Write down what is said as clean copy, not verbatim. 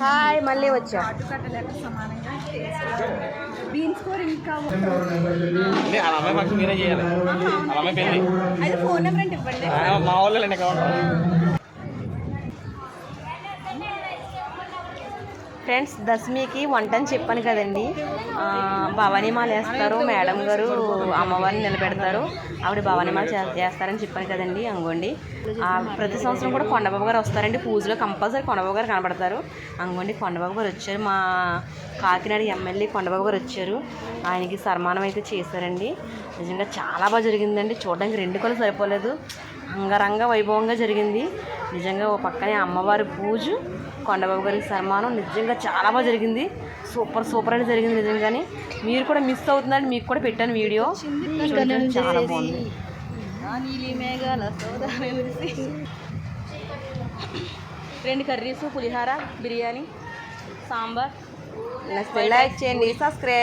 Hi మళ్ళీ వచ్చా beans కూర ఇంకా మీరే చేయాలి అయితే ఫోన్ నెంబర్ అంటే ఇవ్వండి. మా వాళ్ళండి ఫ్రెండ్స్ దశమికి వంట అని చెప్పాను కదండి. భవానీమాలు వేస్తారు మేడం గారు, అమ్మవారిని నిలబెడతారు, ఆవిడ భవానీమాలు చేస్తారని చెప్పాను కదండి. అంగోండి ప్రతి సంవత్సరం కూడా కొండబాబు గారు వస్తారండి పూజలో, కంపల్సరీ కొండబాబు గారు కనబడతారు. అంగోండి కొండబాబు గారు వచ్చారు, మా కాకినాడ ఎమ్మెల్యే కొండబాబు గారు వచ్చారు. ఆయనకి సన్మానం అయితే చేశారండి. నిజంగా చాలా బాగా జరిగిందండి, చూడడానికి 2 కళ్ళు సరిపోలేదు, అంగరంగ వైభవంగా జరిగింది. నిజంగా ఓ పక్కనే అమ్మవారి పూజ, కొండబాబు గారికి సన్మానం నిజంగా చాలా బాగా జరిగింది. సూపర్ అని జరిగింది నిజంగానే. మీరు కూడా మిస్ అవుతుందండి, మీకు కూడా పెట్టాను వీడియో, చాలా బాగుంది. నీలి మేఘాల 2 కర్రీసు, పులిహార, బిర్యానీ, సాంబార్. లైక్ చేయండి, సబ్స్క్రైబ్.